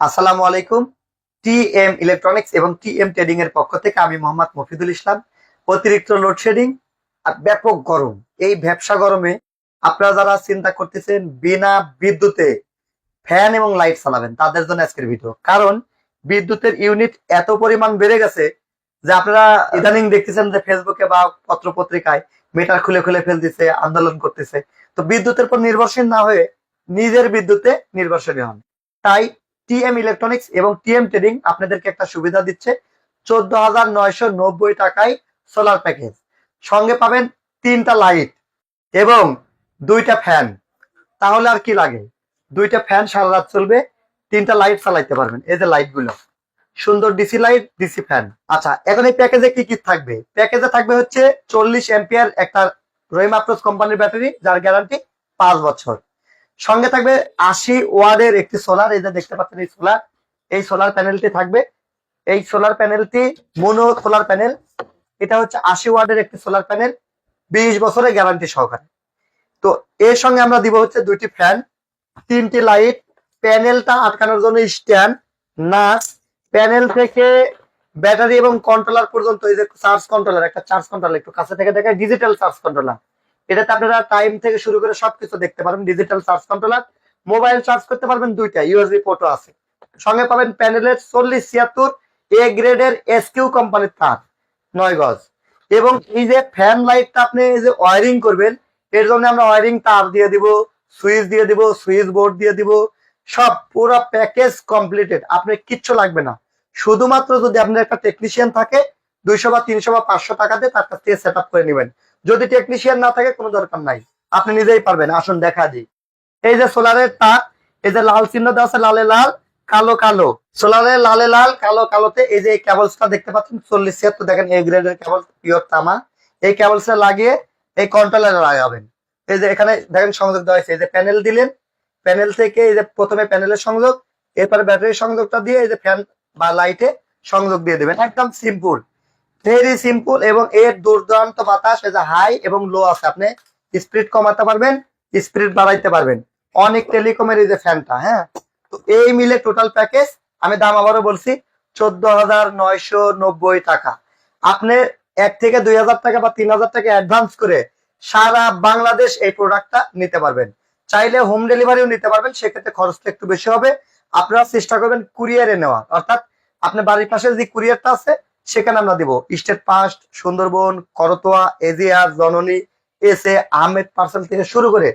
আসসালামু আলাইকুম। TM electronics এবং টিএম ট্রেডিং এর পক্ষ থেকে আমি মোহাম্মদ মফিদুল ইসলাম। অতিরিক্ত লোডশেডিং আর ব্যাপক গরম, এই ব্যবসা গরমে আপনারা যারা চিন্তা করতেছেন বিনা বিদ্যুতে ফ্যান এবং লাইট চালাবেন, তাদের জন্য আজকের ভিডিও। কারণ বিদ্যুতের ইউনিট এত পরিমাণ বেড়ে গেছে যে আপনারা ইদানিং দেখতেছেন যে ফেসবুকে বা পত্র পত্রিকায় মিটার খুলে খুলে ফেলতেছে, আন্দোলন করতেছে। তো বিদ্যুতের উপর নির্ভরশীল না হয়ে নিজের বিদ্যুতে নির্ভরশীল হন। তাই টিএম ইলেকট্রনিক্স এবং টিএম ট্রেডিং আপনাদেরকে একটা সুবিধা দিচ্ছে। 14,990 টাকায় সোলার প্যাকেজ, সঙ্গে পাবেন 3টা লাইট এবং 2টা ফ্যান। তাহলে আর কি লাগে? 2টা ফ্যান সারা রাত চলবে, 3টা লাইট চালাইতে পারবেন। এই যে লাইট গুলো সুন্দর, ডিসি লাইট, ডিসি ফ্যান। আচ্ছা, এখন এই প্যাকেজে কি কি থাকবে? প্যাকেজে থাকবে হচ্ছে 40 এম্পিয়ার একটা রহিম আফরোজ কোম্পানির ব্যাটারি, যার গ্যারান্টি 5 বছর। সঙ্গে থাকবে 80 ওয়াটের একটি সোলার। এই যে দেখতে পাচ্ছেন এই সোলার, এই সোলার প্যানেলটি থাকবে। এই সোলার প্যানেলটি মোনো সোলার প্যানেল। এটা হচ্ছে 80 ওয়াটের একটি সোলার প্যানেল, 20 বছরের গ্যারান্টি সহকারে। তো এর সঙ্গে আমরা দিব হচ্ছে 2টি ফ্যান, 3টি লাইট, প্যানেলটা আটকানোর জন্য স্ট্যান্ড, নাট, প্যানেল থেকে ব্যাটারি এবং কন্ট্রোলার পর্যন্ত। এই যে চার্জ কন্ট্রোলার, একটা চার্জ কন্ট্রোলার, একটু কাছে থেকে দেখায়, ডিজিটাল চার্জ কন্ট্রোলার। এটাতে আপনারা টাইম থেকে শুরু করে সবকিছু দেখতে পারবেন। Digital charge controller, mobile charge করতে পারবেন, 2টা ইউএসবি পোর্টও আছে। সঙ্গে পাবেন প্যানেলের 4076 এ গ্রেডের এসকিউ কোম্পানির তার, 9 গজ। এবং এই যে ফ্যান লাইটটা আপনি এই যে ওয়ারিং করবেন, এর জন্য আমরা ওয়ারিং তার দিয়ে দিব, সুইচ দিয়ে দিব, সুইচ বোর্ড দিয়ে দিব। সব পুরো প্যাকেজ কমপ্লিটেড, আপনার কিচ্ছু লাগবে না। শুধুমাত্র যদি আপনার একটা টেকনিশিয়ান থাকে, 200 বা 300 বা 500 টাকা দিয়ে তার কাছ থেকে সেট আপ করে নেবেন। যদি টেকনিশিয়ান না থাকে, কোনো দরকার নাই, আপনি নিজেই পারবেন। আসুন দেখা দিই। এই যে সোলারের তার, এই যে লাল চিহ্ন দেওয়া আছে, লালে লাল কালো কালো, সোলারের লালে লাল কালো কালোতে এই যে কেবলসটা দেখতে পাচ্ছেন 4076, দেখেন এ গ্রেডের কেবল, পিওর তামা। এই কেবলসটা লাগিয়ে এই কন্ট্রোলারে লাগাবেন। এই যে এখানে দেখেন সংযোগ দেওয়া হয়েছে। এই যে প্যানেল দিলেন, প্যানেল থেকে এই যে প্রথমে প্যানেলের সংযোগ, এরপরে ব্যাটারির সংযোগটা দিয়ে এই যে ফ্যান বা লাইটে সংযোগ দিয়ে দেবেন। একদম সিম্পল, ভেরি সিম্পল। এবং এর দুর্দান্ত বাতাস, এই যে হাই এবং লো আছে, আপনি স্পিড কমাতে পারবেন, স্পিড বাড়াইতে পারবেন। অনেক টেলিকমের এই যে ফ্যানটা, হ্যাঁ। তো এই মিলে টোটাল প্যাকেজ, আমি দাম আবারও বলছি, 14,990 টাকা। আপনি 1 থেকে 2,000 টাকা বা 3,000 টাকা অ্যাডভান্স করে সারা বাংলাদেশ এই প্রোডাক্টটা নিতে পারবেন। চাইলে হোম ডেলিভারিও নিতে পারবেন, সেক্ষেত্রে খরচটা একটু বেশি হবে। আপনারা চেষ্টা করবেন কুরিয়ারে নেওয়া, অর্থাৎ আপনার বাড়ির পাশে যে কুরিয়ারটা আছে সেখানে আমরা দিব। State first, Sundarban, Karatoya, AGR, জননী, এসে, আহমেদ পার্সেল থেকে শুরু করে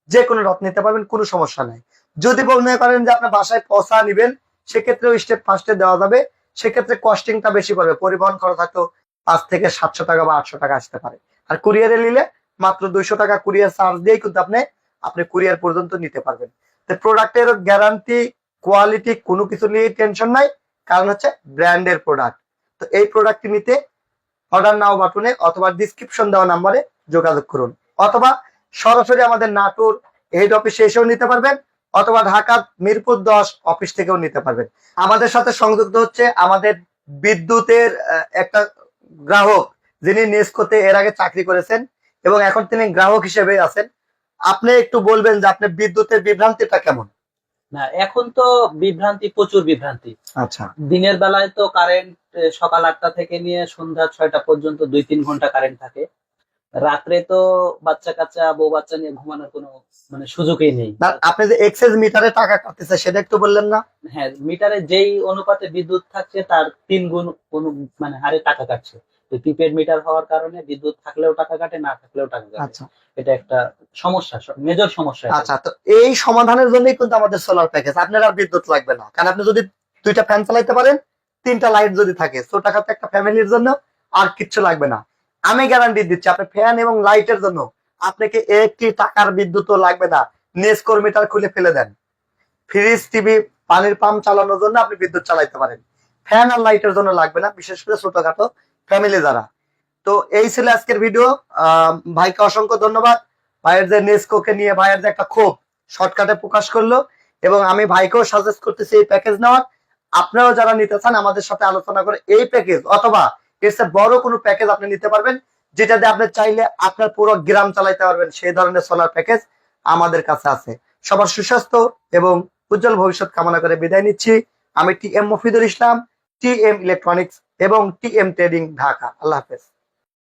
যে কোনো রথ নিতে পারবেন, কোনো সমস্যা নাই। যদি মনে করেন যে আপনার বাসায় পৌঁছা নিবেন, সেক্ষেত্রেও স্টেপ ফার্স্টে দেওয়া যাবে। সেক্ষেত্রে কস্টিংটা বেশি পড়বে, পরিবহন খরচ হয়তো 5 থেকে 700 টাকা বা 800 টাকা আসতে পারে। আর কুরিয়ারে নিলে মাত্র 200 টাকা কুরিয়ার চার্জ দিয়েই কিন্তু আপনি কুরিয়ার পর্যন্ত নিতে পারবেন। তো প্রোডাক্টের গ্যারান্টি, কোয়ালিটি কোনো কিছু নিয়ে টেনশন নাই, কারণ হচ্ছে ব্র্যান্ডের প্রোডাক্ট। তো এই প্রোডাক্টটি নিতে অর্ডার নাও বাটনে অথবা ডিসক্রিপশন দেওয়া নাম্বারে যোগাযোগ করুন, অথবা সরাসরি আমাদের নাটোর হেড অফিসে এসেও নিতে পারবেন, অথবা ঢাকা মিরপুর 10 অফিস থেকেও নিতে পারবেন। আমাদের সাথে সংযুক্ত হচ্ছে আমাদের বিদ্যুতের একটা গ্রাহক, যিনি নেসকোতে এর আগে চাকরি করেছেন এবং এখন তিনি গ্রাহক হিসেবে আছেন। আপনি একটু বলবেন যে আপনি বিদ্যুতের বিভ্রান্তিটা কেমন? না, এখন তো বিভ্রান্তি, প্রচুর বিভ্রান্তি। আচ্ছা, দিনের বেলায় তো কারেন্ট সকাল 8টা থেকে নিয়ে সন্ধ্যা 6টা পর্যন্ত 2-3 ঘন্টা কারেন্ট থাকে। রাত্রে তো বাচ্চা কাচ্চা, বউ বাচ্চা নিয়ে ঘুমানোর কোনো সুযোগই নেই। না, আপনি যে এক্সেস মিটারে টাকা কাটতেছে সেটা একটু বললেন না? হ্যাঁ, মিটারে যেই অনুপাতে বিদ্যুৎ থাকছে তার 3 গুণ হারে টাকা কাটছে। প্রিপেড মিটার হওয়ার কারণে বিদ্যুৎ থাকলেও টাকা কাটে, না থাকলেও টাকা কাটে। আচ্ছা এটা একটা সমস্যা, মেজর সমস্যা এটা। আচ্ছা, তো এই সমাধানের জন্যই কিন্তু আমাদের সোলার প্যাকেজ। আপনার আর বিদ্যুৎ লাগবে না, কারণ আপনি যদি 2টা ফ্যান চালাইতে পারেন, 3টা লাইট যদি থাকে, ছোটখাটো একটা ফ্যামিলির জন্য আর কিচ্ছু লাগবে না। আমি গ্যারান্টি দিচ্ছি, আপনার ফ্যান এবং লাইটের জন্য আপনাকে 1 টাকার বিদ্যুৎও লাগবে না। নেসকোর মিটার খুলে ফেলে দেন, ফ্রিজ, টিভি, পানির পাম্প চালানোর জন্য আপনি বিদ্যুৎ চালাইতে পারেন। ফ্যান আর লাইটের জন্য লাগবে না, বিশেষ করে ছোটখাটো ফ্যামিলি যারা। তো এই ছিল আজকের ভিডিও। ভাইকে অসংখ্য ধন্যবাদ। ভাইয়ের যে নেসকোকে নিয়ে ভাইয়ের যে একটা ক্ষোভ শর্টকাটে প্রকাশ করলো, এবং আমি ভাইকেও সাজেস্ট করতেছি এই প্যাকেজ নেওয়ার। আপনারাও যারা নিতে চান আমাদের সাথে আলোচনা করে এই প্যাকেজ অথবা এর চেয়ে বড় কোনো প্যাকেজ আপনি নিতে পারবেন, যেটাতে আপনি চাইলে আপনার পুরো গ্রাম চালাইতে পারবেন। সেই ধরনের সোলার প্যাকেজ আমাদের কাছে আছে। সবার সুস্বাস্থ্য এবং উজ্জ্বল ভবিষ্যৎ কামনা করে বিদায় নিচ্ছি। আমি টি এম মফিদুল ইসলাম, টি এম ইলেকট্রনিক্স এবং টি এম ট্রেডিং, ঢাকা। আল্লাহ হাফেজ।